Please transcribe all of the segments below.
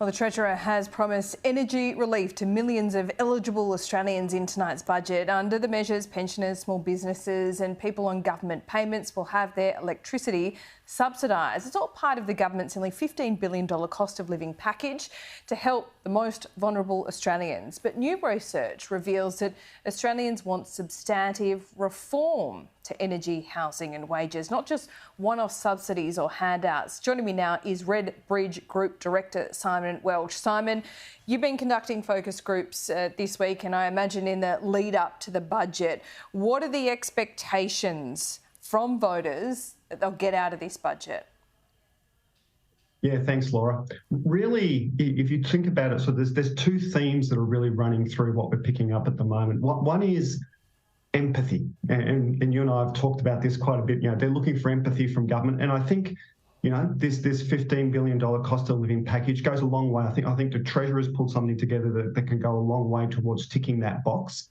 Well, the Treasurer has promised energy relief to millions of eligible Australians in tonight's budget. Under the measures, pensioners, small businesses and people on government payments will have their electricity subsidised. It's all part of the government's nearly $15 billion cost of living package to help the most vulnerable Australians. But new research reveals that Australians want substantive reform to energy, housing and wages, not just one-off subsidies or handouts. Joining me now is RedBridge Group Director Simon Welsh. Simon, you've been conducting focus groups this week and I imagine in the lead up to the budget. What are the expectations from voters that they'll get out of this budget? Yeah, thanks, Laura. Really, if you think about it, so there's two themes that are really running through what we're picking up at the moment. One is empathy, and you and I have talked about this quite a bit. They're looking for empathy from government, and I think, this $15 billion cost of living package goes a long way. I think the Treasurer's pulled something together that can go a long way towards ticking that box.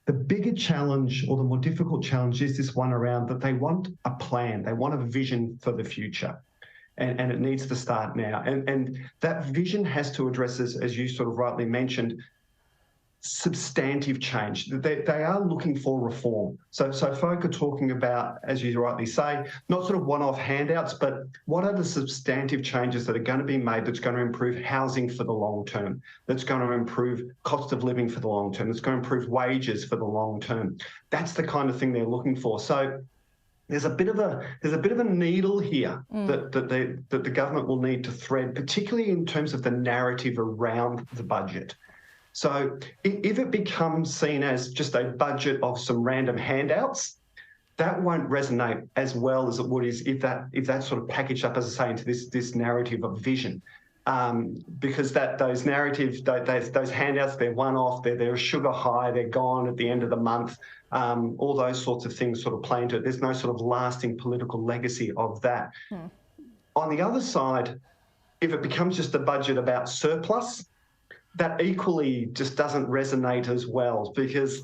The bigger challenge, or the more difficult challenge, is this one around that they want a plan, they want a vision for the future. And it needs to start now. And that vision has to address, as you sort of rightly mentioned, substantive change. They are looking for reform. So folk are talking about, as you rightly say, not sort of one-off handouts, but what are the substantive changes that are going to be made that's going to improve housing for the long term, that's going to improve cost of living for the long term, that's going to improve wages for the long term. That's the kind of thing they're looking for. So there's a bit of a needle here that the government will need to thread, particularly in terms of the narrative around the budget. So if it becomes seen as just a budget of some random handouts, that won't resonate as well as it would if that's sort of packaged up, as I say, into this narrative of vision. Because those handouts, they're one-off, they're a sugar high, they're gone at the end of the month. All those sorts of things sort of play into it. There's no sort of lasting political legacy of that. On the other side, if it becomes just a budget about surplus, that equally just doesn't resonate as well, because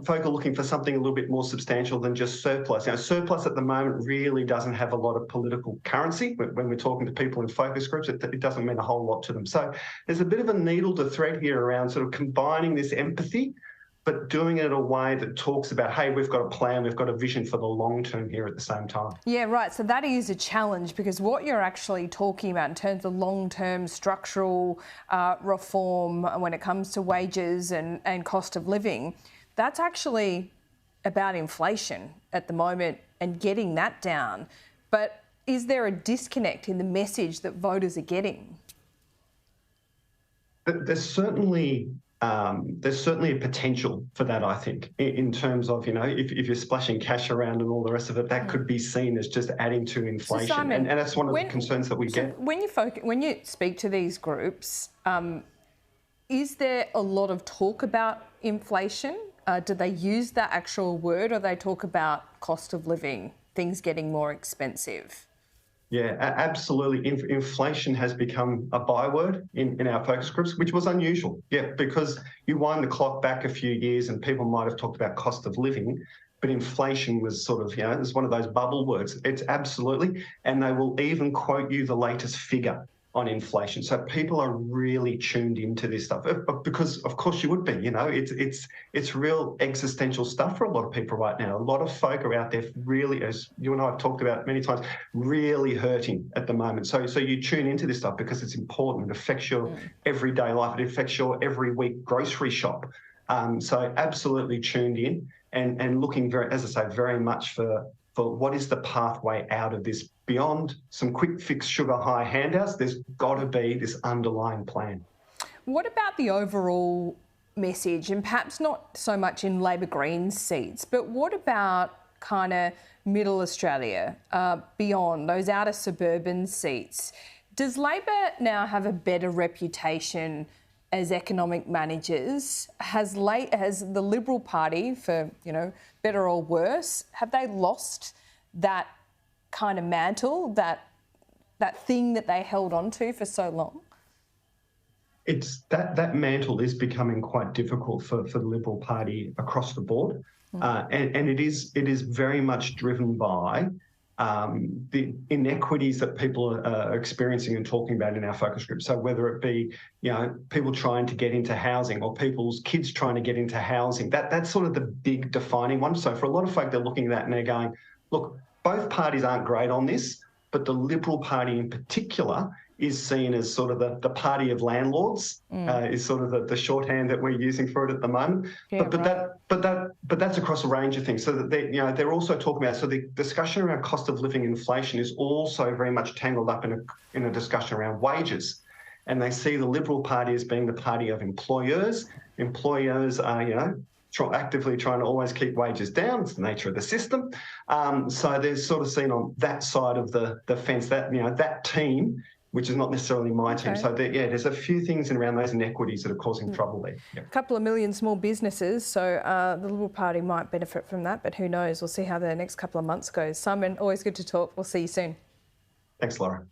folk are looking for something a little bit more substantial than just surplus. Surplus at the moment really doesn't have a lot of political currency. When we're talking to people in focus groups, it doesn't mean a whole lot to them. So there's a bit of a needle to thread here around sort of combining this empathy, but doing it in a way that talks about, hey, we've got a plan, we've got a vision for the long term here at the same time. Yeah, right. So that is a challenge, because what you're actually talking about in terms of long-term structural reform when it comes to wages and cost of living, that's actually about inflation at the moment and getting that down. But is there a disconnect in the message that voters are getting? There's certainly a potential for that, I think, in terms of, if you're splashing cash around and all the rest of it, that could be seen as just adding to inflation. So Simon, and that's one of the concerns that we get. When you speak to these groups, is there a lot of talk about inflation? Do they use that actual word, or they talk about cost of living, things getting more expensive? Yeah, absolutely. Inflation has become a byword in our focus groups, which was unusual. Yeah, because you wind the clock back a few years and people might have talked about cost of living, but inflation was sort of, it's one of those bubble words. It's absolutely, and they will even quote you the latest figure on inflation. So people are really tuned into this stuff, because of course you would be. It's real existential stuff for a lot of people right now. A lot of folk are out there really, as you and I have talked about many times, really hurting at the moment. So you tune into this stuff because it's important. It affects your everyday life. It affects your every week grocery shop. So absolutely tuned in and looking very, as I say, very much for what is the pathway out of this. Beyond some quick fix sugar high handouts, there's got to be this underlying plan. What about the overall message, and perhaps not so much in Labor Greens seats, but what about kind of middle Australia, beyond those outer suburban seats? Does Labor now have a better reputation as economic managers? Has the Liberal Party, for better or worse, have they lost that kind of mantle, that thing that they held on to for so long? It's that mantle is becoming quite difficult for the Liberal Party across the board, and it is very much driven by the inequities that people are experiencing and talking about in our focus group. So whether it be, people trying to get into housing or people's kids trying to get into housing, that's sort of the big defining one. So for a lot of folk, they're looking at that and they're going, look, both parties aren't great on this, but the Liberal Party in particular is seen as sort of the party of landlords, is sort of the shorthand that we're using for it at the moment. Yeah, but that's across a range of things. So that they're also talking about, so the discussion around cost of living inflation is also very much tangled up in a discussion around wages. And they see the Liberal Party as being the party of employers. Employers are, actively trying to always keep wages down. It's the nature of the system. So they're sort of seen on that side of the fence, that, that team, which is not necessarily my team. So there's a few things around those inequities that are causing trouble there. Yep. A couple of million small businesses, so the Liberal Party might benefit from that, but who knows? We'll see how the next couple of months goes. Simon, always good to talk. We'll see you soon. Thanks, Laura.